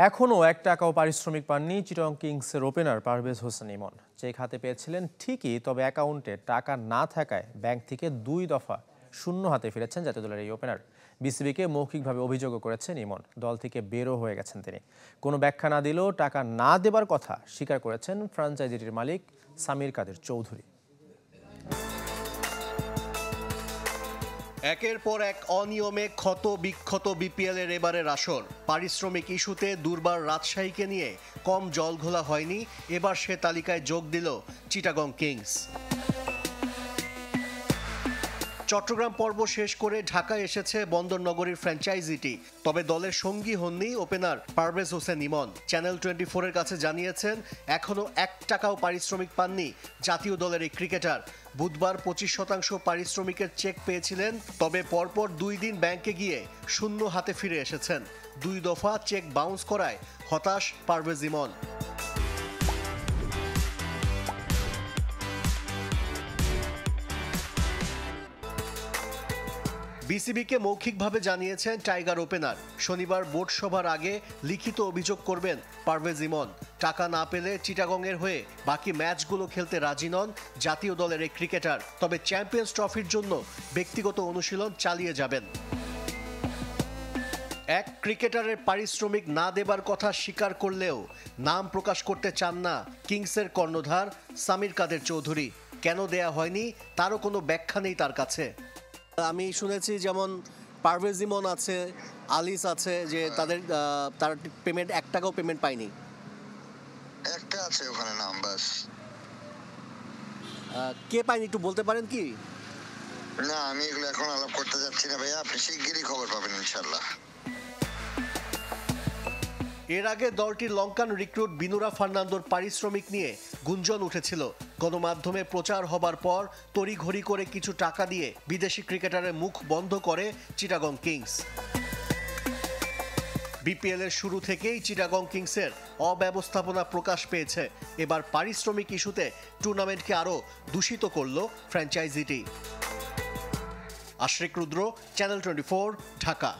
এখনও 1 টাকাও পারিশ্রমিক পাননি চিটাগং কিংসের ওপেনার পারভেজ হোসেন ইমন। চেক হাতে পেয়েছিলেন ঠিকই, তবে অ্যাকাউন্টে টাকা না থাকায় ব্যাংক থেকে 2 দফা শূন্য হাতে ফিরেছেন জাতীয় দলের এই ওপেনার। বিসিবিকে মৌখিকভাবে অভিযোগও করেছেন ইমন। দল থেকে বেরও হয়ে গেছেন তিনি। কোনো ব্যাখ্যা না দিলেও টাকা না দেবার কথা স্বীকার করেছেন ফ্র্যাঞ্চাইজিটির মালিক সামির কাদের চৌধুরী। একের পর এক অনিয়মে ক্ষত বিক্ষত বিপিএল এর এবারের আসর। পারিশ্রমিক ইস্যুতে দুর্বার রাজশাহীকে নিয়ে কম জলঘোলা হয়নি। এবার সে তালিকায় যোগ দিল চিটাগং কিংস। চট্টগ্রাম পর্ব শেষ করে ঢাকায় এসেছে বন্দরনগরীর ফ্র্যাঞ্চাইজিটি। তবে দলের সঙ্গী হননি ওপেনার পারভেজ হোসেন ইমন। চ্যানেল 24-এর কাছে জানিয়েছেন এখনও 1 টাকাও পারিশ্রমিক পাননি জাতীয় দলের এই ক্রিকেটার। বুধবার 25% পারিশ্রমিকের চেক পেয়েছিলেন, তবে পরপর 2 দিন ব্যাংকে গিয়ে শূন্য হাতে ফিরে এসেছেন। 2 দফা চেক বাউন্স করায় হতাশ পারভেজ ইমন। বিসিবিকে মৌখিকভাবে জানিয়েছেন টাইগার ওপেনার। শনিবার বোর্ড সভার আগে লিখিত অভিযোগ করবেন পারভেজ ইমন। টাকা না পেলে চিটাগংয়ের হয়ে বাকি ম্যাচগুলো খেলতে রাজি নন জাতীয় দলের এই ক্রিকেটার। তবে চ্যাম্পিয়ন্স ট্রফির জন্য ব্যক্তিগত অনুশীলন চালিয়ে যাবেন। এক ক্রিকেটারের পারিশ্রমিক না দেবার কথা স্বীকার করলেও নাম প্রকাশ করতে চান না কিংসের কর্ণধার সামির কাদের চৌধুরী। কেন দেয়া হয়নি তারও কোনো ব্যাখ্যা নেই তার কাছে। আমি শুনেছি যেমন পারভেজ ইমন আছে, আলিস আছে, যে তার পেমেন্ট 1 টাকাও পেমেন্ট পায়নি। একটা আছে ওখানে নাম বাস। কে পায়নি একটু বলতে পারেন কি? না, আমি এগুলো এখন আলাপ করতে যাচ্ছি না ভাইয়া। আপনি শিগগিরই খবর পাবেন ইনশাল্লাহ। এর আগে দলটির লঙ্কান রিক্রুট বিনুরা ফার্নান্দোর পারিশ্রমিক নিয়ে গুঞ্জন উঠেছিল। গণমাধ্যমে প্রচার হবার পর তড়িঘড়ি করে কিছু টাকা দিয়ে বিদেশি ক্রিকেটারের মুখ বন্ধ করে চিটাগং কিংস। বিপিএল এর শুরু থেকেই চিটাগং কিংসের অব্যবস্থাপনা প্রকাশ পেয়েছে। এবার পারিশ্রমিক ইস্যুতে টুর্নামেন্টকে আরও দূষিত করল ফ্র্যাঞ্চাইজিটি। আশরিক রুদ্র, চ্যানেল 24, ঢাকা।